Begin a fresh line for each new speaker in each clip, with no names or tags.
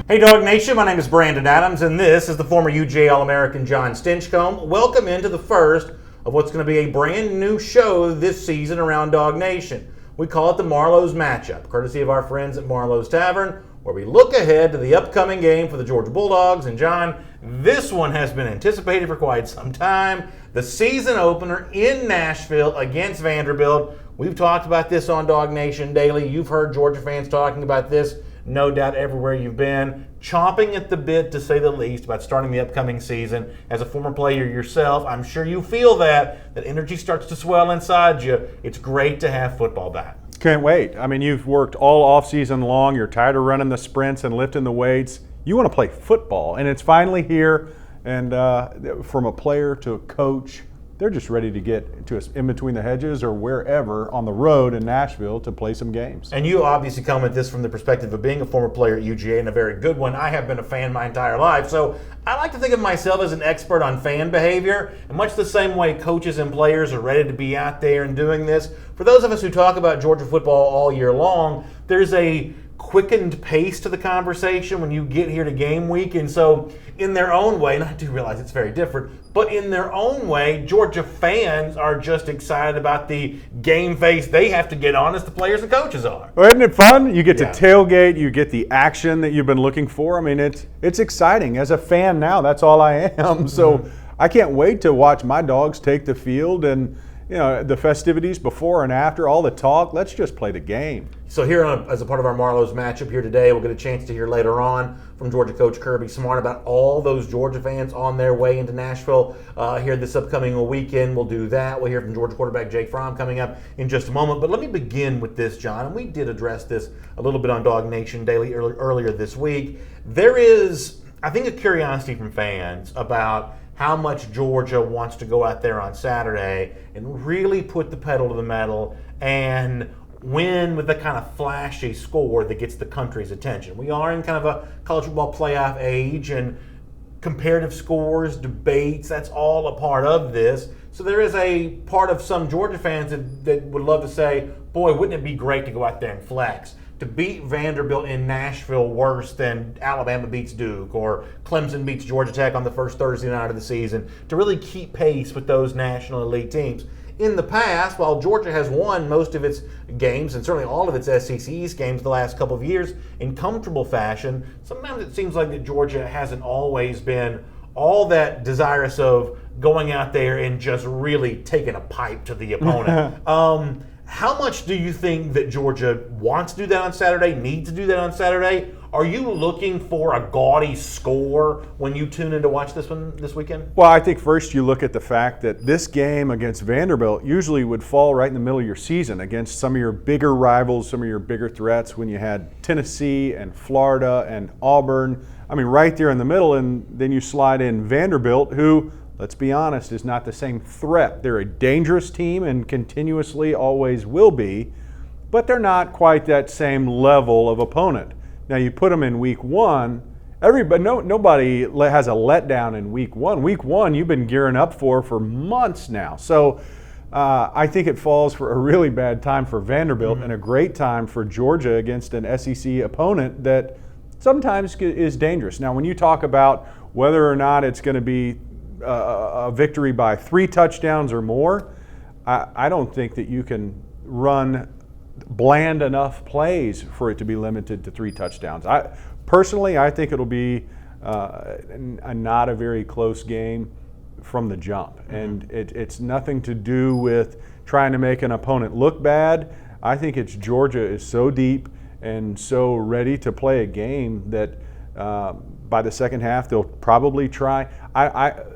Hey Dog Nation, my name is Brandon Adams, and this is the former UGA All-American John Stinchcomb. Welcome into the first of what's going to be a brand new show this season around Dog Nation. We call it the Marlow's Matchup, courtesy of our friends at Marlow's Tavern, where we look ahead to the upcoming game for the Georgia Bulldogs. And John, this one has been anticipated for quite some time. The season opener in Nashville against Vanderbilt. We've talked about this on Dog Nation Daily. You've heard Georgia fans talking about this, no doubt, everywhere you've been. Chomping at the bit, to say the least, about starting the upcoming season. As a former player yourself, I'm sure you feel that energy starts to swell inside you. It's great to have football back.
Can't wait. I mean, you've worked all off-season long. You're tired of running the sprints and lifting the weights. You want to play football, and it's finally here. And from a player to a coach, they're just ready to get to us in between the hedges or wherever on the road in Nashville to play some games.
And you obviously come at this from the perspective of being a former player at UGA, and a very good one. I have been a fan my entire life, so I like to think of myself as an expert on fan behavior. And much the same way coaches and players are ready to be out there and doing this, for those of us who talk about Georgia football all year long, there's a quickened pace to the conversation when you get here to game week. And so in their own way, and I do realize it's very different, but in their own way, Georgia fans are just excited about the game face they have to get on as the players and coaches are.
Well, isn't it fun? You get to tailgate, you get the action that you've been looking for. I mean, it's exciting. As a fan now, that's all I am. So I can't wait to watch my dogs take the field, and the festivities before and after, all the talk. Let's just play the game.
So here as a part of our Marlow's matchup here today, we'll get a chance to hear later on from Georgia coach Kirby Smart about all those Georgia fans on their way into Nashville here this upcoming weekend. We'll do that. We'll hear from Georgia quarterback Jake FROMM coming up in just a moment. But let me begin with this, John, and we did address this a little bit on Dog Nation Daily earlier this week. There is, I think, a curiosity from fans about how much Georgia wants to go out there on Saturday and really put the pedal to the metal and win with the kind of flashy score that gets the country's attention. We are in kind of a college football playoff age, and comparative scores, debates, that's all a part of this. So there is a part of some Georgia fans that would love to say, boy, wouldn't it be great to go out there and flex? To beat Vanderbilt in Nashville worse than Alabama beats Duke or Clemson beats Georgia Tech on the first Thursday night of the season, to really keep pace with those national elite teams. In the past, while Georgia has won most of its games, and certainly all of its SEC East games the last couple of years in comfortable fashion, sometimes it seems like that Georgia hasn't always been all that desirous of going out there and just really taking a pipe to the opponent. How much do you think that Georgia wants to do that on Saturday, needs to do that on Saturday? Are you looking for a gaudy score when you tune in to watch this one this weekend?
Well, I think first you look at the fact that this game against Vanderbilt usually would fall right in the middle of your season against some of your bigger rivals, some of your bigger threats when you had Tennessee and Florida and Auburn. I mean, right there in the middle, and then you slide in Vanderbilt, who, let's be honest, is not the same threat. They're a dangerous team and continuously always will be, but they're not quite that same level of opponent. Now you put them in week one, nobody has a letdown in week one. Week one you've been gearing up for months now. So I think it falls for a really bad time for Vanderbilt and a great time for Georgia against an SEC opponent that sometimes is dangerous. Now when you talk about whether or not it's going to be a victory by 3 touchdowns or more, I don't think that you can run bland enough plays for it to be limited to 3 touchdowns. Personally, I think it'll be not a very close game from the jump. And it's nothing to do with trying to make an opponent look bad. I think it's Georgia is so deep and so ready to play a game that by the second half they'll probably try.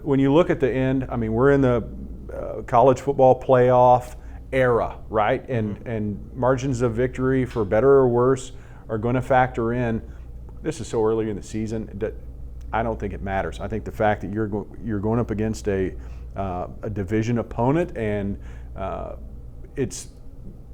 When you look at the end, I mean, we're in the college football playoff era, right? And margins of victory, for better or worse, are going to factor in. This is so early in the season that I don't think it matters. I think the fact that you're going up against a division opponent and it's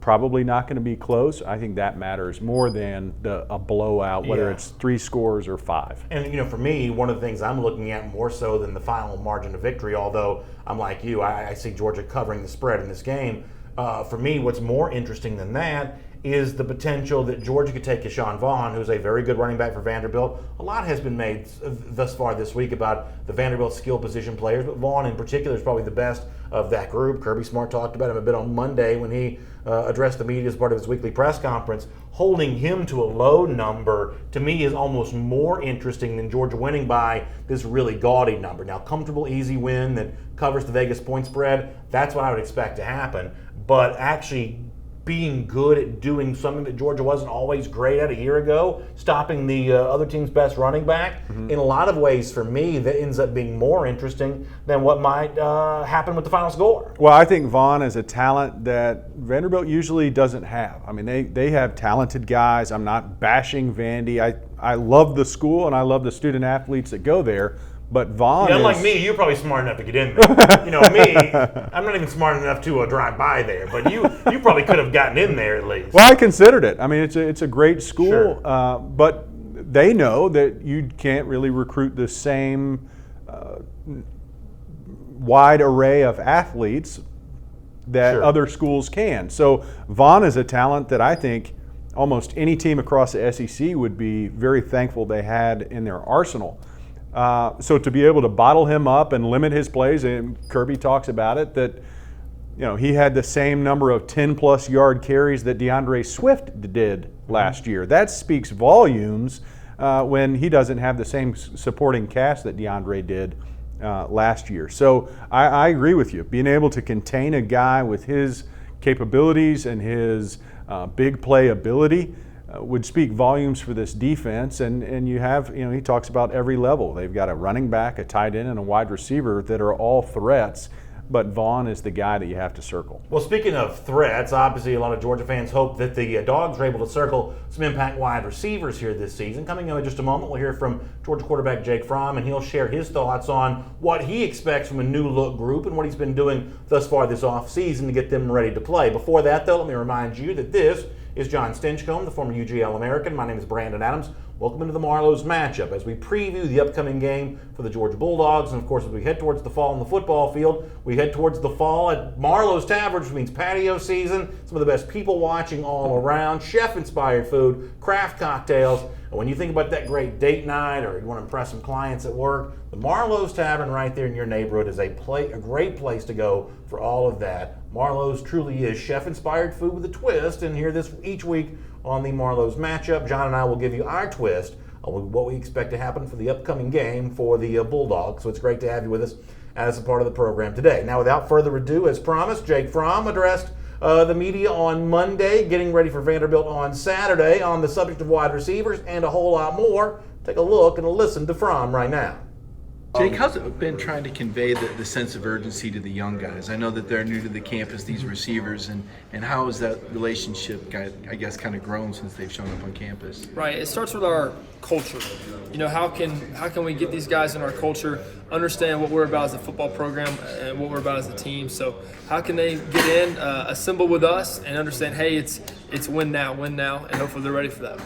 probably not going to be close, I think that matters more than a blowout, whether it's 3 scores or 5.
And for me, one of the things I'm looking at more so than the final margin of victory, although I'm like you, I see Georgia covering the spread in this game. For me, what's more interesting than that is the potential that Georgia could take Keyshawn Vaughn, who's a very good running back for Vanderbilt. A lot has been made thus far this week about the Vanderbilt skill position players, but Vaughn in particular is probably the best of that group. Kirby Smart talked about him a bit on Monday when he addressed the media as part of his weekly press conference. Holding him to a low number, to me, is almost more interesting than Georgia winning by this really gaudy number. Now, comfortable, easy win that covers the Vegas point spread, that's what I would expect to happen. But actually being good at doing something that Georgia wasn't always great at a year ago, stopping the other team's best running back, in a lot of ways for me, that ends up being more interesting than what might happen with the final score.
Well, I think Vaughn is a talent that Vanderbilt usually doesn't have. I mean, they have talented guys. I'm not bashing Vandy. I love the school and I love the student athletes that go there. But Vaughn
unlike me, you're probably smart enough to get in there. You know, me, I'm not even smart enough to drive by there. But you probably could have gotten in there at least.
Well, I considered it. I mean, it's a great school,
Sure.
But they know that you can't really recruit the same wide array of athletes that
Sure.
other schools can. So Vaughn is a talent that I think almost any team across the SEC would be very thankful they had in their arsenal. So to be able to bottle him up and limit his plays, and Kirby talks about it, that he had the same number of 10-plus yard carries that DeAndre Swift did last year. That speaks volumes when he doesn't have the same supporting cast that DeAndre did last year. So I agree with you. Being able to contain a guy with his capabilities and his big play ability would speak volumes for this defense, and you have, he talks about every level. They've got a running back, a tight end, and a wide receiver that are all threats, but Vaughn is the guy that you have to circle.
Well, speaking of threats, obviously a lot of Georgia fans hope that the Dogs are able to circle some impact wide receivers here this season. Coming up in just a moment, we'll hear from Georgia quarterback Jake Fromm, and he'll share his thoughts on what he expects from a new look group and what he's been doing thus far this offseason to get them ready to play. Before that, though, let me remind you that this is John Stinchcomb, the former UGA All-American. My name is Brandon Adams. Welcome into the Marlow's matchup as we preview the upcoming game for the Georgia Bulldogs. And, of course, as we head towards the fall on the football field, we head towards the fall at Marlow's Tavern, which means patio season, some of the best people watching all around, chef-inspired food, craft cocktails. And when you think about that great date night or you want to impress some clients at work, the Marlow's Tavern right there in your neighborhood is a great place to go for all of that. Marlow's truly is chef-inspired food with a twist, and here each week on the Marlow's matchup, John and I will give you our twist on what we expect to happen for the upcoming game for the Bulldogs. So it's great to have you with us as a part of the program today. Now, without further ado, as promised, Jake Fromm addressed the media on Monday, getting ready for Vanderbilt on Saturday on the subject of wide receivers and a whole lot more. Take a look and a listen to Fromm right now.
Jake, how's it been trying to convey the sense of urgency to the young guys? I know that they're new to the campus, these receivers, and how has that relationship, I guess, kind of grown since they've shown up on campus?
Right. It starts with our culture. How can we get these guys in our culture, understand what we're about as a football program and what we're about as a team? So how can they get in, assemble with us, and understand, hey, it's win now, and hopefully they're ready for that.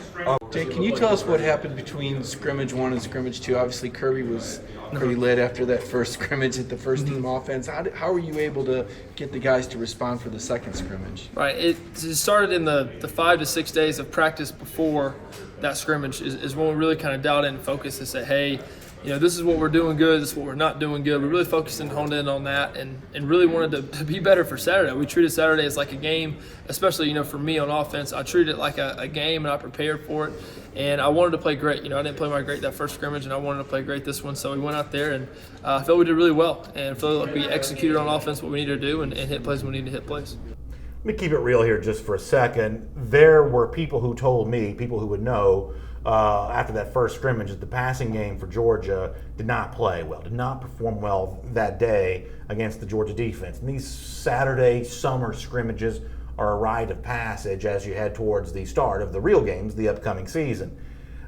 Jake, can you tell us what happened between scrimmage 1 and scrimmage 2? Obviously, Kirby was pretty lit after that first scrimmage at the first team offense. How were you able to get the guys to respond for the second scrimmage?
Right. It started in the 5 to 6 days of practice before that scrimmage is when we really kind of dialed in and focused and said, hey, this is what we're doing good, this is what we're not doing good. We really focused and honed in on that and really wanted to be better for Saturday. We treated Saturday as like a game, especially, for me on offense. I treated it like a game and I prepared for it. And I wanted to play great. I didn't play my great that first scrimmage, and I wanted to play great this one. So we went out there and I felt we did really well. And I felt like we executed on offense what we needed to do and hit plays when we needed to hit plays.
Let me keep it real here just for a second. There were people who told me, people who would know, after that first scrimmage, that the passing game for Georgia did not play well, did not perform well that day against the Georgia defense. And these Saturday summer scrimmages are a rite of passage as you head towards the start of the real games the upcoming season.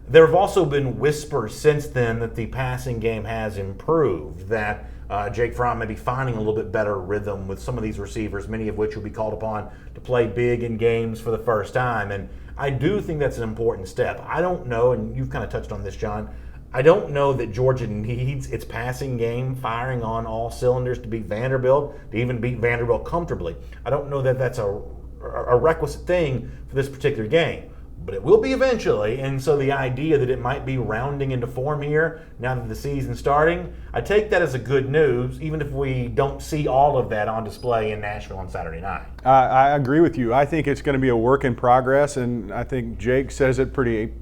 There have also been whispers since then that the passing game has improved, that Jake Fromm may be finding a little bit better rhythm with some of these receivers, many of which will be called upon to play big in games for the first time. And I do think that's an important step. I don't know, and you've kind of touched on this, John, I don't know that Georgia needs its passing game firing on all cylinders to beat Vanderbilt, to even beat Vanderbilt comfortably. I don't know that that's a a requisite thing for this particular game. But it will be eventually, and so the idea that it might be rounding into form here now that the season's starting, I take that as a good news, even if we don't see all of that on display in Nashville on Saturday night.
I agree with you. I think it's going to be a work in progress, and I think Jake says it pretty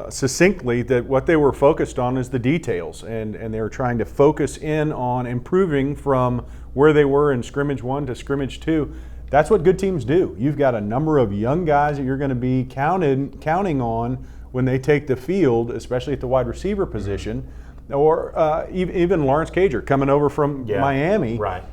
succinctly that what they were focused on is the details, and they were trying to focus in on improving from where they were in scrimmage 1 to scrimmage 2. That's what good teams do. You've got a number of young guys that you're going to be counting on when they take the field, especially at the wide receiver position, or even Lawrence Cager coming over from Miami.
Right.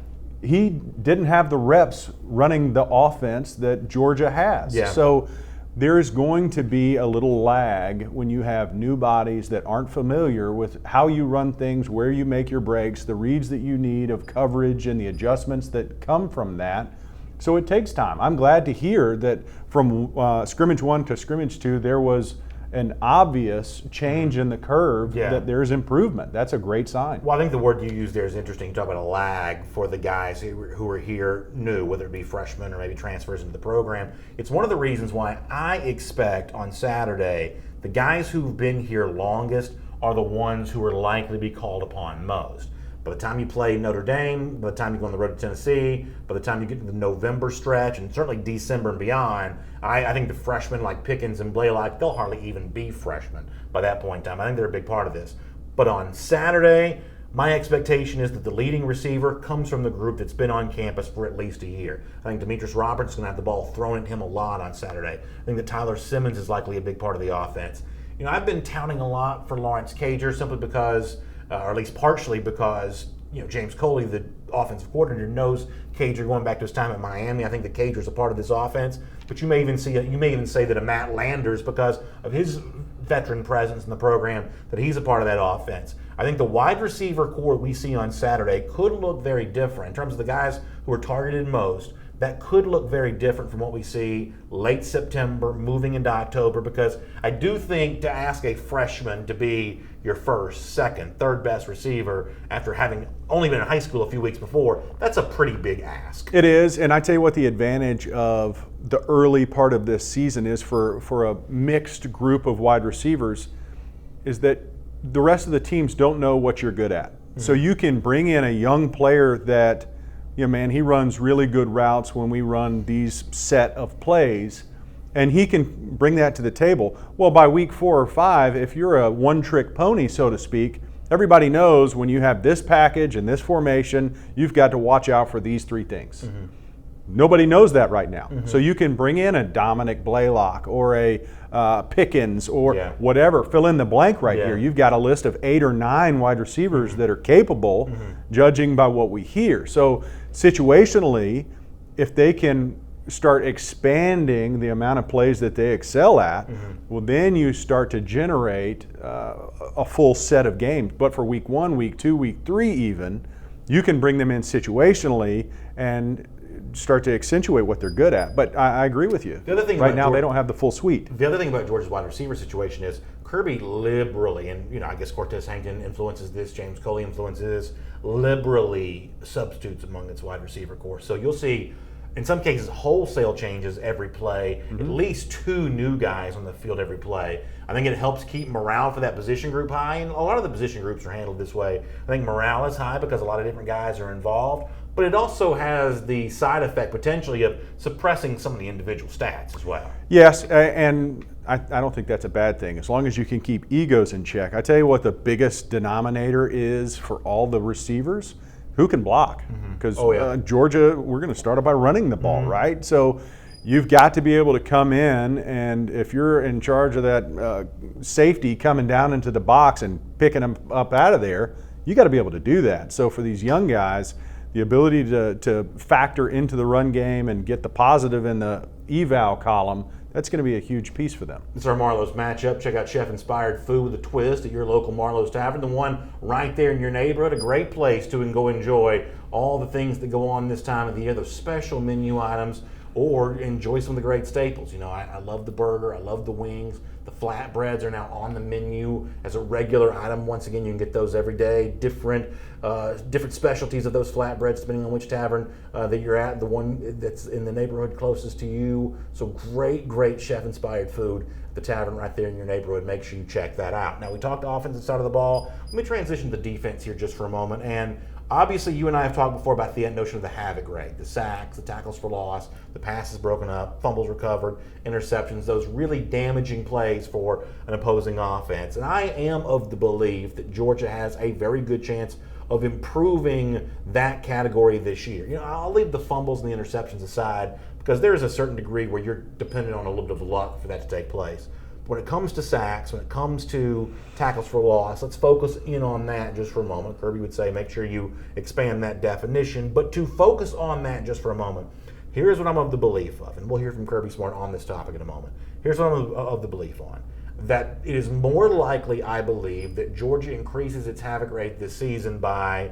He didn't have the reps running the offense that Georgia has.
Yeah.
So there is going to be a little lag when you have new bodies that aren't familiar with how you run things, where you make your breaks, the reads that you need of coverage and the adjustments that come from that. So it takes time. I'm glad to hear that from scrimmage 1 to scrimmage 2, there was an obvious change in the curve, that there's improvement. That's a great sign.
Well, I think the word you used there is interesting. You talk about a lag for the guys who are here new, whether it be freshmen or maybe transfers into the program. It's one of the reasons why I expect on Saturday the guys who've been here longest are the ones who are likely to be called upon most. By the time you play Notre Dame, by the time you go on the road to Tennessee, by the time you get to the November stretch, and certainly December and beyond, I think the freshmen like Pickens and Blaylock, they'll hardly even be freshmen by that point in time. I think they're a big part of this. But on Saturday, my expectation is that the leading receiver comes from the group that's been on campus for at least a year. I think Demetrius Roberts is going to have the ball thrown at him a lot on Saturday. I think that Tyler Simmons is likely a big part of the offense. You know, I've been touting a lot for Lawrence Cager simply because or at least partially because, you know, James Coley, the offensive coordinator, knows Cager going back to his time at Miami. I think that Cager's a part of this offense. But you may even say that a Matt Landers, because of his veteran presence in the program, that he's a part of that offense. I think the wide receiver core we see on Saturday could look very different in terms of the guys who are targeted most. That could look very different from what we see late September, moving into October, because I do think to ask a freshman to be your first, second, third best receiver after having only been in high school a few weeks before, that's a pretty big ask.
It is, and I tell you what the advantage of the early part of this season is for a mixed group of wide receivers is that the rest of the teams don't know what you're good at. Mm-hmm. So you can bring in a young player that, you know, man, he runs really good routes when we run these set of plays, and he can bring that to the table. Well, by week 4 or 5, if you're a one-trick pony, so to speak, everybody knows when you have this package and this formation, you've got to watch out for these 3 things. Mm-hmm. Nobody knows that right now. Mm-hmm. So you can bring in a Dominic Blaylock or a Pickens or whatever, fill in the blank here. You've got a list of 8 or 9 wide receivers that are capable, judging by what we hear. So situationally, if they can start expanding the amount of plays that they excel at, well, then you start to generate a full set of games. But for week 1, week 2, week 3 even, you can bring them in situationally and start to accentuate what they're good at. But I agree with you.
The other thing
right now, they don't have the full suite.
The other thing about Georgia's wide receiver situation is Kirby liberally, and, you know, I guess Cortez Hankton influences this, James Coley influences this, liberally substitutes among its wide receiver core. So you'll see, in some cases, wholesale changes every play, at least 2 new guys on the field every play. I think it helps keep morale for that position group high, and a lot of the position groups are handled this way. I think morale is high because a lot of different guys are involved, but it also has the side effect potentially of suppressing some of the individual stats as well.
Yes, and I don't think that's a bad thing, as long as you can keep egos in check. I tell you what the biggest denominator is for all the receivers: who can block? Because Georgia, we're going to start out by running the ball, right? So you've got to be able to come in, and if you're in charge of that safety coming down into the box and picking them up out of there, you got to be able to do that. So for these young guys, the ability to factor into the run game and get the positive in the eval column, that's going to be a huge piece for them.
It's our Marlow's matchup. Check out chef-inspired food with a twist at your local Marlow's Tavern, the one right there in your neighborhood. A great place to go enjoy all the things that go on this time of the year, those special menu items, or enjoy some of the great staples. You know, I love the burger, I love the wings, The flatbreads are now on the menu as a regular item. Once again, you can get those every day. Different specialties of those flatbreads depending on which tavern that you're at, the one that's in the neighborhood closest to you. So great chef-inspired food. The tavern right there in your neighborhood. Make sure you check that out. Now, we talked offensive side of the ball. Let me transition to the defense here just for a moment. And obviously, you and I have talked before about the notion of the havoc rate, the sacks, the tackles for loss, the passes broken up, fumbles recovered, interceptions, those really damaging plays for an opposing offense. And I am of the belief that Georgia has a very good chance of improving that category this year. You know, I'll leave the fumbles and the interceptions aside because there is a certain degree where you're dependent on a little bit of luck for that to take place. When it comes to sacks, when it comes to tackles for loss, let's focus in on that just for a moment. Kirby would say make sure you expand that definition. But to focus on that just for a moment, here's what I'm of the belief of, and we'll hear from Kirby Smart on this topic in a moment. Here's what I'm of the belief on. That it is more likely, I believe, that Georgia increases its havoc rate this season by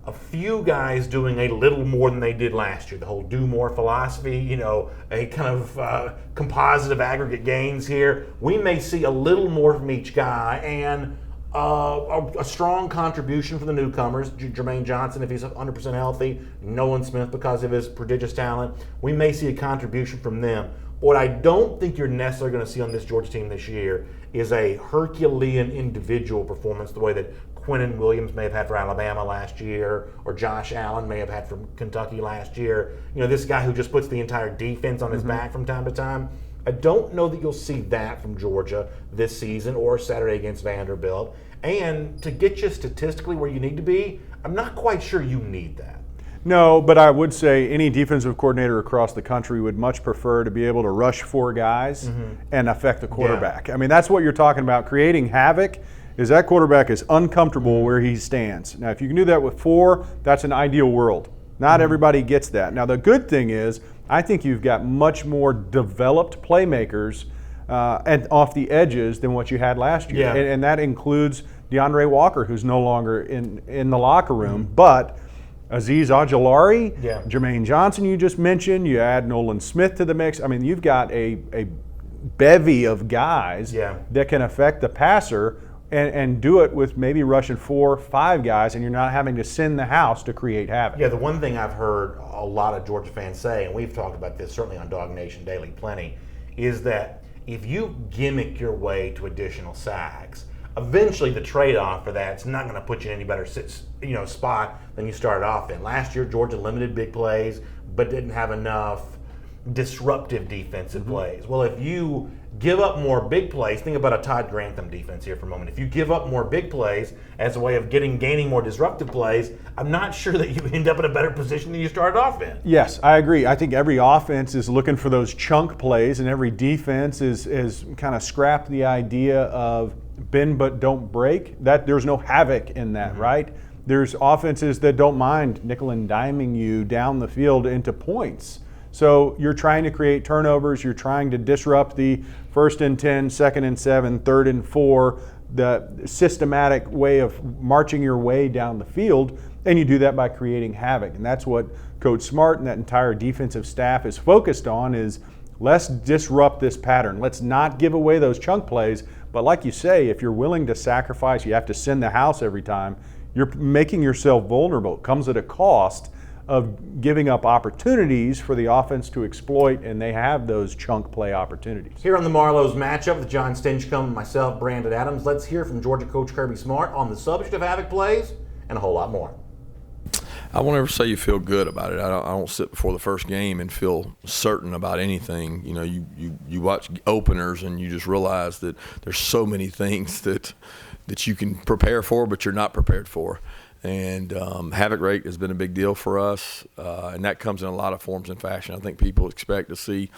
a few guys doing a little more than they did last year. The whole do more philosophy, you know, a kind of composite of aggregate gains here. We may see a little more from each guy and a strong contribution from the newcomers. Jermaine Johnson, if he's 100% healthy, Nolan Smith because of his prodigious talent. We may see a contribution from them. What I don't think you're necessarily going to see on this Georgia team this year is a Herculean individual performance the way that Quinnen Williams may have had for Alabama last year, or Josh Allen may have had from Kentucky last year. You know, this guy who just puts the entire defense on his back from time to time. I don't know that you'll see that from Georgia this season or Saturday against Vanderbilt. And to get you statistically where you need to be, I'm not quite sure you need that.
No, but I would say any defensive coordinator across the country would much prefer to be able to rush 4 guys and affect the quarterback. Yeah. I mean, that's what you're talking about. Creating havoc is that quarterback is uncomfortable where he stands. Now, if you can do that with 4, that's an ideal world. Not everybody gets that. Now, the good thing is I think you've got much more developed playmakers and off the edges than what you had last year.
Yeah.
And that includes DeAndre Walker, who's no longer in the locker room, but Azeez Ojulari, Jermaine Johnson you just mentioned, you add Nolan Smith to the mix. I mean, you've got a bevy of guys that can affect the passer and do it with maybe rushing 4 or 5 guys, and you're not having to send the house to create havoc.
Yeah, the one thing I've heard a lot of Georgia fans say, and we've talked about this certainly on Dog Nation Daily plenty, is that if you gimmick your way to additional sacks, eventually the trade-off for that's not going to put you in any better spot than you started off in. Last year, Georgia limited big plays, but didn't have enough disruptive defensive plays. Well, if you give up more big plays, think about a Todd Grantham defense here for a moment. If you give up more big plays as a way of gaining more disruptive plays, I'm not sure that you end up in a better position than you started off in.
Yes, I agree. I think every offense is looking for those chunk plays, and every defense is kind of scrapped the idea of bend but don't break. That there's no havoc in that, right? There's offenses that don't mind nickel and diming you down the field into points. So you're trying to create turnovers, you're trying to disrupt the 1st and 10, 2nd and 7, 3rd and 4, the systematic way of marching your way down the field, and you do that by creating havoc. And that's what Coach Smart and that entire defensive staff is focused on is let's disrupt this pattern. Let's not give away those chunk plays, but like you say, if you're willing to sacrifice, you have to send the house every time, you're making yourself vulnerable. It comes at a cost of giving up opportunities for the offense to exploit, and they have those chunk play opportunities.
Here on the Marlow's matchup with John Stinchcomb and myself, Brandon Adams, let's hear from Georgia coach Kirby Smart on the subject of havoc plays and a whole lot more.
I won't ever say you feel good about it. I don't sit before the first game and feel certain about anything. You know, you watch openers and you just realize that there's so many things that you can prepare for, but you're not prepared for. And havoc rate has been a big deal for us, and that comes in a lot of forms and fashion. I think people expect to see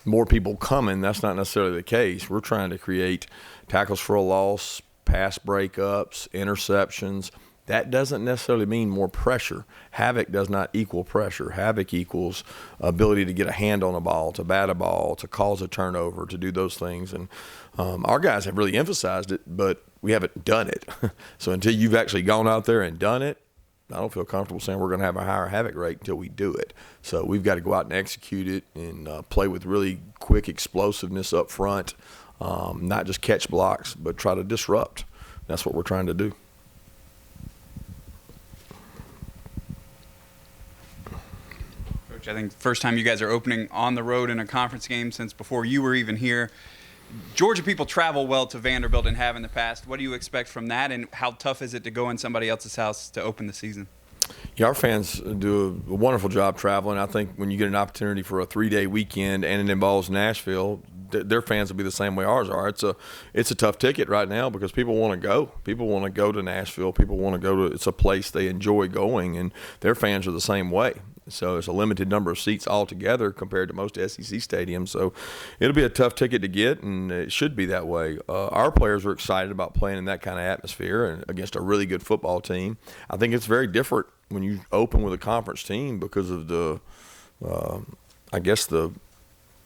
more people coming. That's not necessarily the case. We're trying to create tackles for a loss, pass breakups, interceptions. That doesn't necessarily mean more pressure. Havoc does not equal pressure. Havoc equals ability to get a hand on a ball, to bat a ball, to cause a turnover, to do those things. And our guys have really emphasized it, but we haven't done it. So until you've actually gone out there and done it, I don't feel comfortable saying we're going to have a higher havoc rate until we do it. So we've got to go out and execute it and play with really quick explosiveness up front. not just catch blocks, but try to disrupt. That's what we're trying to do.
Coach, I think first time you guys are opening on the road in a conference game since before you were even here. Georgia people travel well to Vanderbilt and have in the past. What do you expect from that, and how tough is it to go in somebody else's house to open the season?
Yeah, our fans do a wonderful job traveling. I think when you get an opportunity for a 3-day weekend and it involves Nashville, their fans will be the same way ours are. It's a tough ticket right now because people want to go. People want to go to Nashville. People want to go to – it's a place they enjoy going, and their fans are the same way. So it's a limited number of seats altogether compared to most SEC stadiums. So it'll be a tough ticket to get, and it should be that way. Our players are excited about playing in that kind of atmosphere and against a really good football team. I think it's very different when you open with a conference team because of the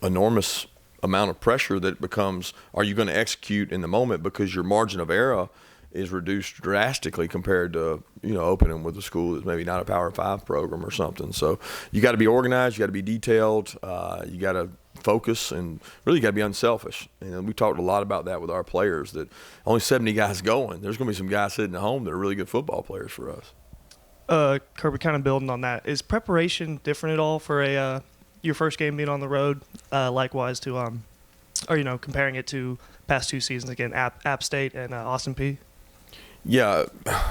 enormous amount of pressure that it becomes. Are you going to execute in the moment because your margin of error is reduced drastically compared to, opening with a school that's maybe not a Power 5 program or something. So you got to be organized, you got to be detailed, you got to focus, and really got to be unselfish. We talked a lot about that with our players, that only 70 guys going. There's going to be some guys sitting at home that are really good football players for us.
Kirby, kind of building on that, is preparation different at all for your first game being on the road? Likewise to, comparing it to past 2 seasons, again, App State and Austin Peay?
Yeah,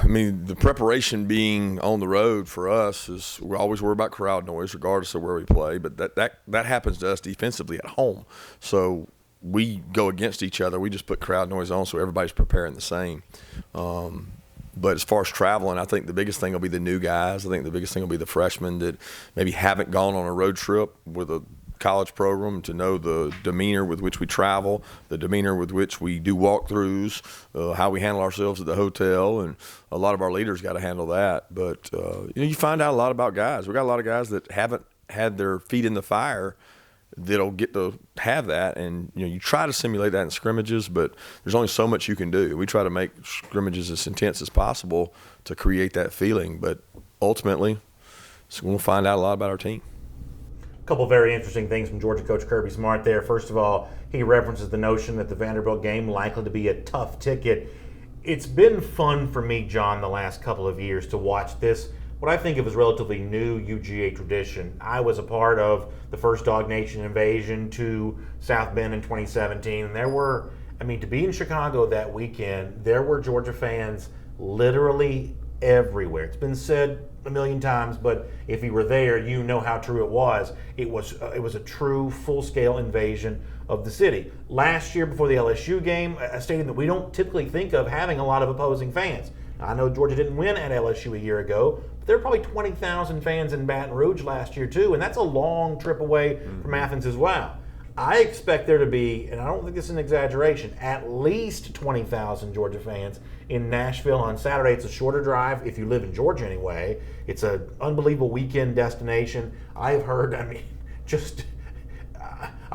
the preparation being on the road for us is we always worry about crowd noise regardless of where we play, but that happens to us defensively at home. So we go against each other. We just put crowd noise on so everybody's preparing the same. But as far as traveling, I think the biggest thing will be the new guys. I think the biggest thing will be the freshmen that maybe haven't gone on a road trip with a college program, to know the demeanor with which we travel, the demeanor with which we do walkthroughs, how we handle ourselves at the hotel, and a lot of our leaders got to handle that. But you find out a lot about guys. We got a lot of guys that haven't had their feet in the fire that'll get to have that, and you try to simulate that in scrimmages, but there's only so much you can do. We try to make scrimmages as intense as possible to create that feeling, but ultimately we'll find out a lot about our team.
A couple very interesting things from Georgia coach Kirby Smart there. First of all, he references the notion that the Vanderbilt game likely to be a tough ticket. It's been fun for me, John, the last couple of years to watch this, what I think of as relatively new UGA tradition. I was a part of the first Dog Nation invasion to South Bend in 2017, and there were, to be in Chicago that weekend, there were Georgia fans literally everywhere. It's been said a million times, but if you were there, you know how true it was. It was a true full-scale invasion of the city. Last year, before the LSU game, a stadium that we don't typically think of having a lot of opposing fans. Now, I know Georgia didn't win at LSU a year ago, but there were probably 20,000 fans in Baton Rouge last year too, and that's a long trip away from Athens as well. I expect there to be, and I don't think this is an exaggeration, at least 20,000 Georgia fans in Nashville on Saturday. It's a shorter drive if you live in Georgia anyway. It's an unbelievable weekend destination. I've heard, I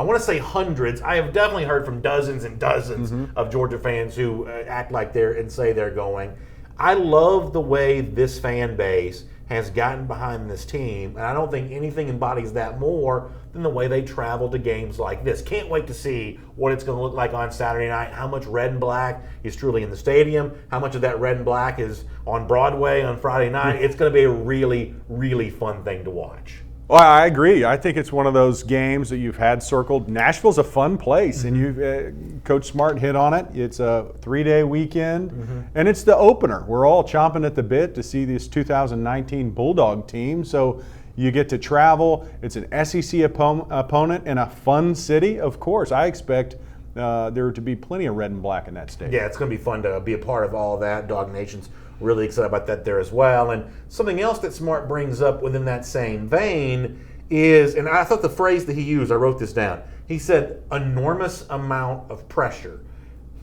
want to say hundreds. I have definitely heard from dozens and dozens of Georgia fans who act like they're and say they're going. I love the way this fan base has gotten behind this team, and I don't think anything embodies that more than the way they travel to games like this. Can't wait to see what it's going to look like on Saturday night, how much red and black is truly in the stadium, how much of that red and black is on Broadway on Friday night. It's going to be a really, really fun thing to watch.
Well, I agree. I think it's one of those games that you've had circled. Nashville's a fun place, and Coach Smart hit on it. It's a 3-day weekend, and it's the opener. We're all chomping at the bit to see this 2019 Bulldog team. So you get to travel. It's an SEC opponent in a fun city. Of course, I expect there to be plenty of red and black in that stadium.
Yeah, it's going to be fun to be a part of all that. Dog Nation's really excited about that there as well. And something else that Smart brings up within that same vein is, and I thought the phrase that he used, I wrote this down, he said enormous amount of pressure,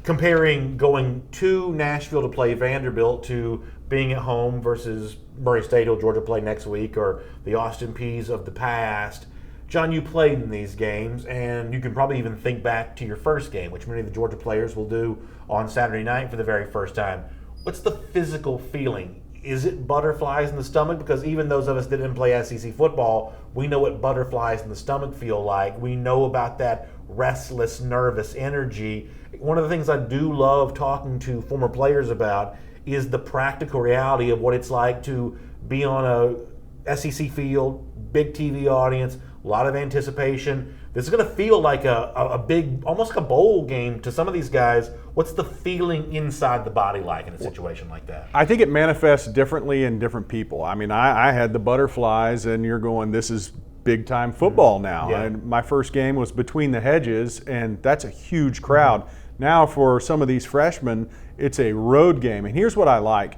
comparing going to Nashville to play Vanderbilt to being at home versus Murray State, who Georgia play next week, or the Austin Peays of the past. John, you played in these games, and you can probably even think back to your first game, which many of the Georgia players will do on Saturday night for the very first time. What's the physical feeling? Is it butterflies in the stomach? Because even those of us that didn't play SEC football, we know what butterflies in the stomach feel like. We know about that restless, nervous energy. One of the things I do love talking to former players about is the practical reality of what it's like to be on a SEC field, big TV audience, a lot of anticipation. This is going to feel like a big, almost like a bowl game to some of these guys. What's the feeling inside the body like in a situation like that?
I think it manifests differently in different people. I mean, I had the butterflies, and you're going, this is big time football now.
Yeah.
And my first game was Between the Hedges, and that's a huge crowd. Now for some of these freshmen, it's a road game. And here's what I like.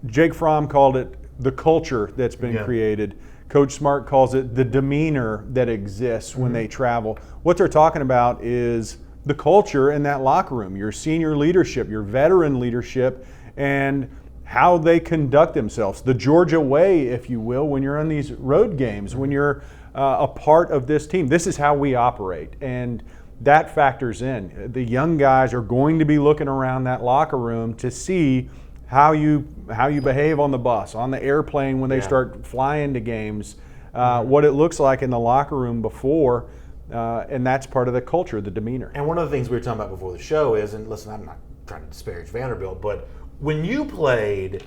Jake Fromm called it the culture that's been created. Coach Smart calls it the demeanor that exists when they travel. What they're talking about is the culture in that locker room, your senior leadership, your veteran leadership, and how they conduct themselves. The Georgia way, if you will, when you're on these road games, when you're a part of this team. This is how we operate, and that factors in. The young guys are going to be looking around that locker room to see how you behave on the bus, on the airplane when they start flying to games, what it looks like in the locker room before, and that's part of the culture, the demeanor.
And one of the things we were talking about before the show is, and listen, I'm not trying to disparage Vanderbilt, but when you played,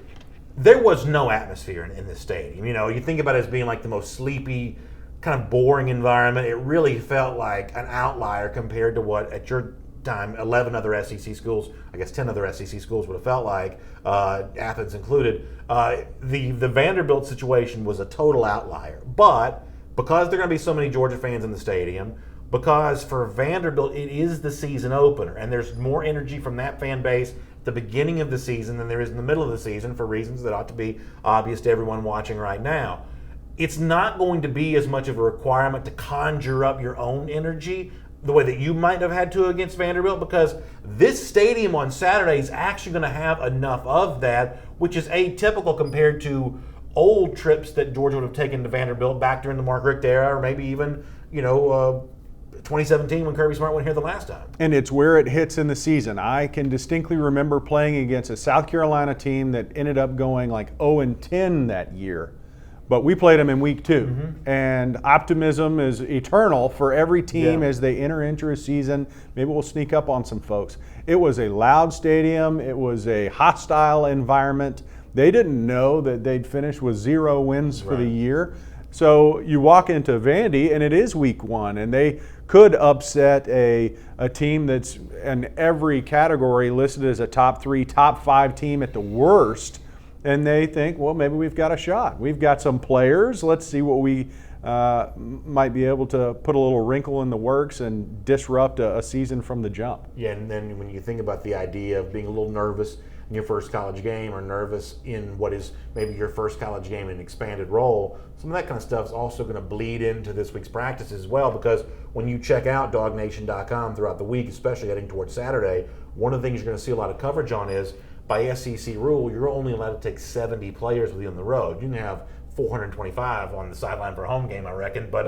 there was no atmosphere in this stadium. You know, you think about it as being like the most sleepy, kind of boring environment. It really felt like an outlier compared to what, at your time, 11 other SEC schools, I guess 10 other SEC schools would have felt like, Athens included. The Vanderbilt situation was a total outlier. But because there are going to be so many Georgia fans in the stadium, because for Vanderbilt it is the season opener, and there's more energy from that fan base at the beginning of the season than there is in the middle of the season for reasons that ought to be obvious to everyone watching right now. It's not going to be as much of a requirement to conjure up your own energy the way that you might have had to against Vanderbilt, because this stadium on Saturday is actually going to have enough of that, which is atypical compared to old trips that Georgia would have taken to Vanderbilt back during the Mark Richt era, or maybe even, 2017 when Kirby Smart went here the last time.
And it's where it hits in the season. I can distinctly remember playing against a South Carolina team that ended up going like 0-10 that year. But we played them in week 2, and optimism is eternal for every team as they enter into a season. Maybe we'll sneak up on some folks. It was a loud stadium. It was a hostile environment. They didn't know that they'd finish with 0 wins for the year. So you walk into Vandy, and it is week 1, and they could upset a team that's in every category listed as a top 3, top 5 team at the worst. And they think, well, maybe we've got a shot. We've got some players. Let's see what we might be able to put a little wrinkle in the works and disrupt a season from the jump.
Yeah, and then when you think about the idea of being a little nervous in your first college game, or nervous in what is maybe your first college game in an expanded role, some of that kind of stuff is also going to bleed into this week's practices as well, because when you check out DogNation.com throughout the week, especially heading towards Saturday, one of the things you're going to see a lot of coverage on is, by SEC rule, you're only allowed to take 70 players with you on the road. You can have 425 on the sideline for a home game, I reckon, but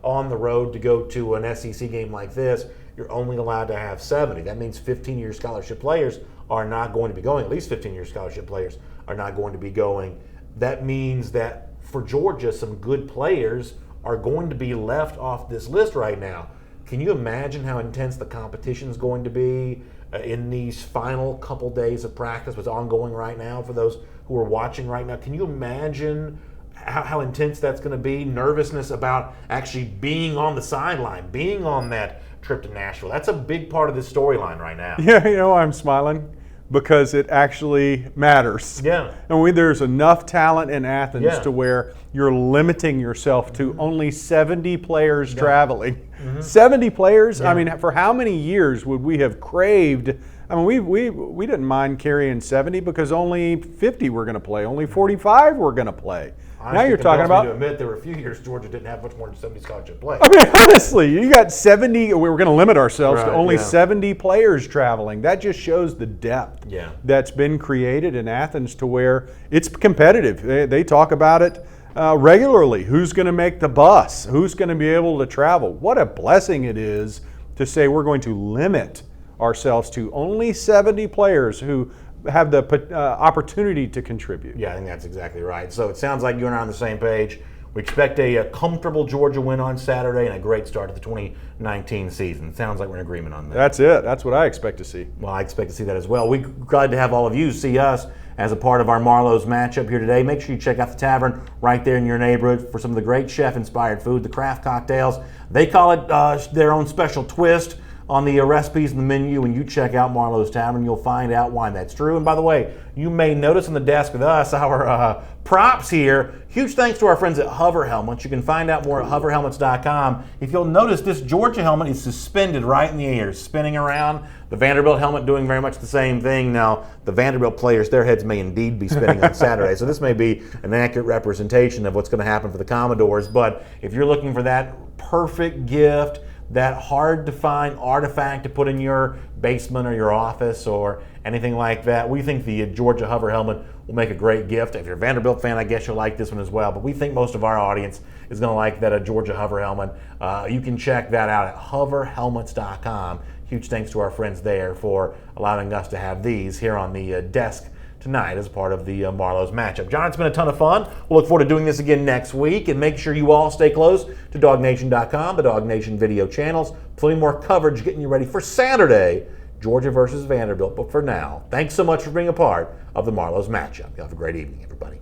on the road to go to an SEC game like this, you're only allowed to have 70. That means 15-year scholarship players are not going to be going. At least 15-year scholarship players are not going to be going. That means that for Georgia, some good players are going to be left off this list right now. Can you imagine how intense the competition is going to be in these final couple days of practice, what's ongoing right now for those who are watching right now? Can you imagine how intense that's going to be? Nervousness about actually being on the sideline, being on that trip to Nashville. That's a big part of this storyline right now.
Yeah, I'm smiling because it actually matters.
Yeah.
And there's enough talent in Athens to where you're limiting yourself to only 70 players traveling. 70 players? I mean, for how many years would we have craved? I mean, we didn't mind carrying 70 because only 50 were going to play, only 45 were going to play. Now you're talking about.
To admit, there were a few years Georgia didn't have much more than 70 scholarship players.
I mean, honestly, you got 70. We were going to limit ourselves to only 70 players traveling. That just shows the depth that's been created in Athens to where it's competitive. They talk about it regularly. Who's going to make the bus? Who's going to be able to travel? What a blessing it is to say we're going to limit ourselves to only 70 players who have the opportunity to contribute.
Yeah, I think that's exactly right. So it sounds like you and I are on the same page. We expect a comfortable Georgia win on Saturday and a great start to the 2019 season. Sounds like we're in agreement on that.
That's it. That's what I expect to see.
Well, I expect to see that as well. We're glad to have all of you see us as a part of our Marlow's matchup here today. Make sure you check out the tavern right there in your neighborhood for some of the great chef-inspired food, the craft cocktails. They call it their own special twist on the recipes and the menu. When you check out Marlow's Tavern, you'll find out why that's true. And by the way, you may notice on the desk with us our props here. Huge thanks to our friends at Hover Helmets. You can find out more at hoverhelmets.com. If you'll notice, this Georgia helmet is suspended right in the air, spinning around. The Vanderbilt helmet doing very much the same thing. Now, the Vanderbilt players, their heads may indeed be spinning on Saturday, so this may be an accurate representation of what's going to happen for the Commodores. But if you're looking for that perfect gift, that hard-to-find artifact to put in your basement or your office or anything like that, we think the Georgia Hover helmet will make a great gift. If you're a Vanderbilt fan, I guess you'll like this one as well. But we think most of our audience is going to like that Georgia Hover helmet. You can check that out at hoverhelmets.com. Huge thanks to our friends there for allowing us to have these here on the desk tonight as part of the Marlow's matchup. John, it's been a ton of fun. We'll look forward to doing this again next week, and make sure you all stay close to DogNation.com, the Dog Nation video channels. Plenty more coverage getting you ready for Saturday, Georgia versus Vanderbilt. But for now, thanks so much for being a part of the Marlow's matchup. You have a great evening, everybody.